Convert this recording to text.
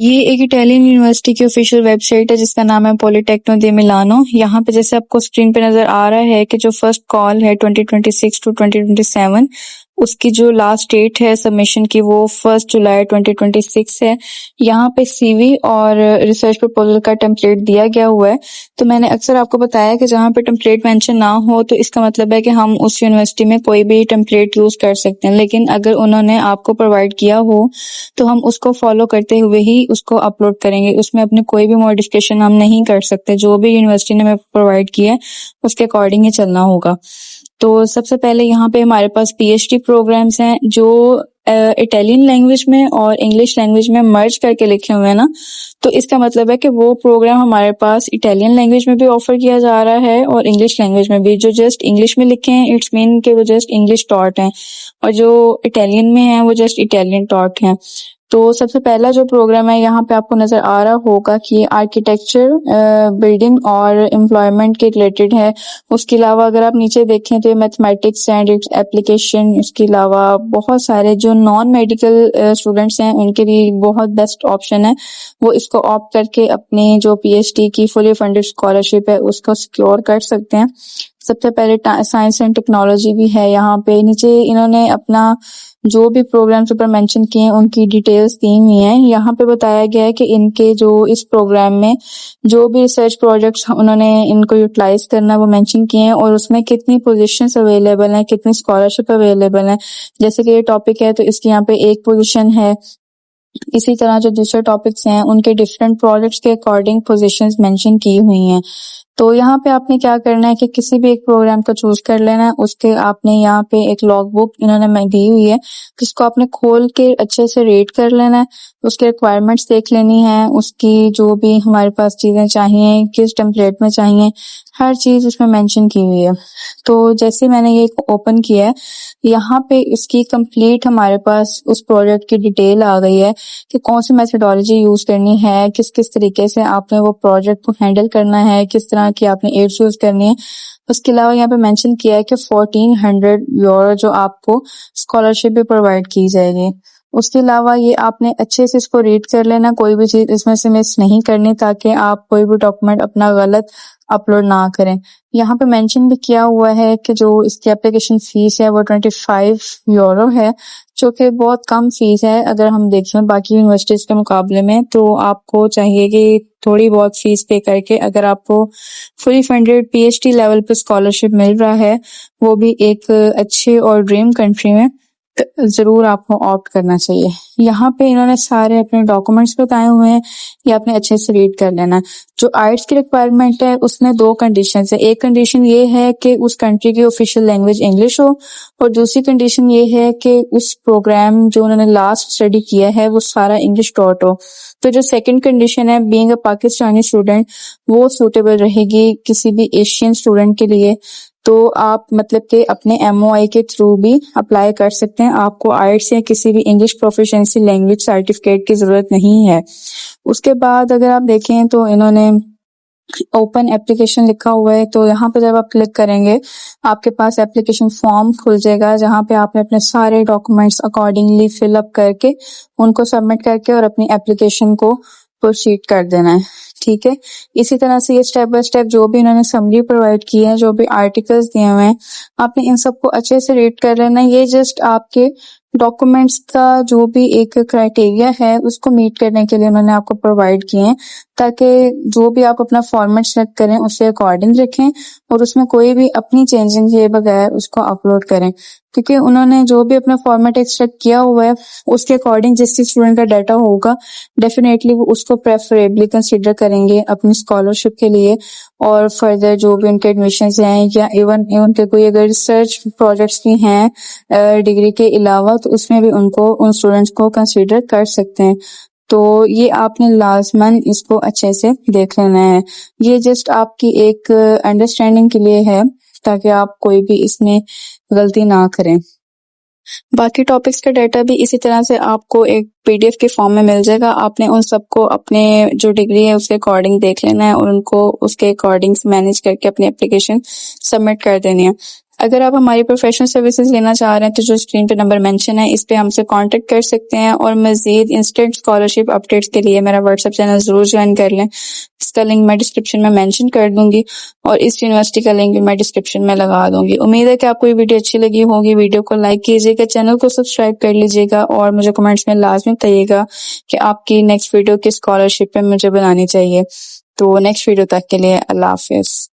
ये एक Italian university की ऑफिशियल वेबसाइट है जिसका नाम है पॉलिटेक्नो दी मिलानो। यहाँ पे जैसे आपको स्क्रीन पे नजर आ रहा है कि जो फर्स्ट कॉल है 2026 टू 2027 उसकी जो लास्ट डेट है सबमिशन की वो 1 जुलाई 2026 है। यहाँ पे सीवी और रिसर्च प्रपोजल का टेम्पलेट दिया गया हुआ है। तो मैंने अक्सर आपको बताया कि जहाँ पे टेम्पलेट मेंशन ना हो तो इसका मतलब है कि हम उस यूनिवर्सिटी में कोई भी टेम्पलेट यूज कर सकते हैं, लेकिन अगर उन्होंने आपको प्रोवाइड किया हो तो हम उसको फॉलो करते हुए ही उसको अपलोड करेंगे। उसमें अपने कोई भी मॉडिफिकेशन हम नहीं कर सकते, जो भी यूनिवर्सिटी ने हमें प्रोवाइड किया है उसके अकॉर्डिंग ही चलना होगा। तो सबसे पहले यहाँ पे हमारे पास पीएचडी प्रोग्राम्स हैं जो इटालियन लैंग्वेज में और इंग्लिश लैंग्वेज में मर्ज करके लिखे हुए हैं ना, तो इसका मतलब है कि वो प्रोग्राम हमारे पास इटालियन लैंग्वेज में भी ऑफर किया जा रहा है और इंग्लिश लैंग्वेज में भी। जो जस्ट इंग्लिश में लिखे हैं इट्स मीन कि वो जस्ट इंग्लिश टॉट हैं, और जो इटालियन में है वो जस्ट इटालियन टॉट हैं। तो सबसे पहला जो प्रोग्राम है यहाँ पे आपको नजर आ रहा होगा कि आर्किटेक्चर, बिल्डिंग और एम्प्लॉयमेंट के रिलेटेड है। उसके अलावा अगर आप नीचे देखें तो मैथमेटिक्स एंड इट्स एप्लीकेशन, इसके अलावा बहुत सारे जो नॉन मेडिकल स्टूडेंट्स हैं उनके लिए बहुत बेस्ट ऑप्शन है, वो इसको ऑप्ट करके अपनी जो पीएचडी की फुली फंडेड स्कॉलरशिप है उसको सिक्योर कर सकते हैं। सबसे पहले साइंस एंड टेक्नोलॉजी भी है। यहाँ पे नीचे इन्होंने अपना जो भी प्रोग्राम्स ऊपर मेंशन किए हैं उनकी डिटेल्स दी हुई हैं। यहाँ पे बताया गया है कि इनके जो इस प्रोग्राम में जो भी रिसर्च प्रोजेक्ट्स उन्होंने इनको यूटिलाइज करना वो मेंशन किए हैं और उसमें कितनी पोजीशंस अवेलेबल हैं, कितनी स्कॉलरशिप अवेलेबल है। जैसे कि ये टॉपिक है तो इसकी यहाँ पे एक पोजीशन है। इसी तरह जो दूसरे टॉपिक्स हैं उनके डिफरेंट प्रोजेक्ट्स के अकॉर्डिंग पोजीशंस मेंशन की हुई हैं। तो यहाँ पे आपने क्या करना है कि किसी भी एक प्रोग्राम को चूज कर लेना है। उसके आपने यहाँ पे एक लॉग बुक इन्होंने दी हुई है जिसको आपने खोल के अच्छे से रीड कर लेना है, उसके रिक्वायरमेंट्स देख लेनी है, उसकी जो भी हमारे पास चीजें चाहिए, किस टेम्पलेट में चाहिए, हर चीज उसमें मेंशन की हुई है। तो जैसे मैंने ये ओपन किया है, यहाँ पे इसकी कंप्लीट हमारे पास उस प्रोजेक्ट की डिटेल आ गई है कि कौन सी मेथोडोलॉजी यूज करनी है, किस किस तरीके से आपने वो प्रोजेक्ट को हैंडल करना है, किस तरह की आपने एड्स यूज करनी है। उसके अलावा यहाँ पे मेंशन किया है कि 1400 यूरो जो आपको स्कॉलरशिप भी प्रोवाइड की जाएगी। उसके अलावा ये आपने अच्छे से इसको रीड कर लेना, कोई भी चीज इसमें से मिस नहीं करनी ताकि आप कोई भी डॉक्यूमेंट अपना गलत अपलोड ना करें। यहाँ पे मेंशन भी किया हुआ है कि जो इसकी एप्लीकेशन फीस है वो 25 यूरो है, जो कि बहुत कम फीस है अगर हम देखें बाकी यूनिवर्सिटीज के मुकाबले में। तो आपको चाहिए कि थोड़ी बहुत फीस पे करके अगर आपको फुली फंडेड पीएचडी लेवल पे स्कॉलरशिप मिल रहा है, वो भी एक अच्छे और ड्रीम कंट्री में, जरूर आपको ऑप्ट करना चाहिए। यहाँ पे इन्होंने सारे अपने डॉक्यूमेंट्स बताए हुए हैं, ये आपने अच्छे से रीड कर लेना है। जो आइट्स की रिक्वायरमेंट है उसमें दो कंडीशन है। एक कंडीशन ये है कि उस कंट्री की ऑफिशियल लैंग्वेज इंग्लिश हो, और दूसरी कंडीशन ये है कि उस प्रोग्राम जो उन्होंने लास्ट स्टडी किया है वो सारा इंग्लिश टॉट हो। तो जो सेकंड कंडीशन है, बीइंग अ पाकिस्तानी स्टूडेंट, वो सूटेबल रहेगी किसी भी एशियन स्टूडेंट के लिए। तो आप मतलब कि अपने एमओआई के थ्रू भी अप्लाई कर सकते हैं, आपको आइट्स या किसी भी इंग्लिश प्रोफिशिएंसी लैंग्वेज सर्टिफिकेट की जरूरत नहीं है। उसके बाद अगर आप देखें तो इन्होंने ओपन एप्लीकेशन लिखा हुआ है, तो यहाँ पे जब आप क्लिक करेंगे आपके पास एप्लीकेशन फॉर्म खुल जाएगा जहाँ पे आपने अपने सारे डॉक्यूमेंट्स अकॉर्डिंगली फिलअप करके उनको सबमिट करके और अपनी एप्लीकेशन को प्रोसीड कर देना है। ठीक है, इसी तरह से ये स्टेप बाय स्टेप जो भी इन्होंने समरी प्रोवाइड की है, जो भी आर्टिकल्स दिए हुए हैं, आपने इन सबको अच्छे से रीड कर लेना है। ये जस्ट आपके डॉक्यूमेंट्स का जो भी एक क्राइटेरिया है उसको मीट करने के लिए उन्होंने आपको प्रोवाइड किए हैं, ताकि जो भी आप अपना फॉर्मेट सेलेक्ट करें उससे अकॉर्डिंग रखें और उसमें कोई भी अपनी चेंजिंग किए बगैर उसको अपलोड करें। क्योंकि उन्होंने जो भी अपना फॉर्मेट एक्सट्रैक्ट किया हुआ है उसके अकॉर्डिंग जिस स्टूडेंट का डाटा होगा डेफिनेटली वो उसको प्रेफरेबली कंसीडर करेंगे अपनी स्कॉलरशिप के लिए, और फर्दर जो भी उनके एडमिशन हैं या इवन उनके कोई अगर रिसर्च प्रोजेक्ट्स भी हैं डिग्री के अलावा, तो उसमें भी उनको उन स्टूडेंट्स को कंसीडर कर सकते हैं। तो ये आपने लाजमन इसको अच्छे से देख लेना है। ये जस्ट आपकी एक अंडरस्टैंडिंग के लिए है ताकि आप कोई भी इसमें गलती ना करें। बाकी टॉपिक्स का डाटा भी इसी तरह से आपको एक पीडीएफ के फॉर्म में मिल जाएगा। आपने उन सबको अपने जो डिग्री है उसके अकॉर्डिंग देख लेना है और उनको उसके अकॉर्डिंग मैनेज करके अपनी एप्लीकेशन सबमिट कर देनी है। अगर आप हमारी प्रोफेशनल सर्विसेज लेना चाह रहे हैं तो जो स्क्रीन पे नंबर मेंशन है इस पे हमसे कांटेक्ट कर सकते हैं, और मजीद इंस्टेंट स्कॉलरशिप अपडेट्स के लिए मेरा व्हाट्सएप चैनल जरूर ज्वाइन कर लें। इसका लिंक मैं डिस्क्रिप्शन में मेंशन कर दूंगी और इस यूनिवर्सिटी का लिंक भी मैं डिस्क्रिप्शन में लगा दूंगी। उम्मीद है कि आपको ये वीडियो अच्छी लगी होगी। वीडियो को लाइक कीजिएगा, चैनल को सब्सक्राइब कर लीजिएगा और मुझे कमेंट्स में लाजमी बताइएगा कि आपकी नेक्स्ट वीडियो किस स्कॉलरशिप पे मुझे बनानी चाहिए। तो नेक्स्ट वीडियो तक के लिए अल्लाह हाफिज।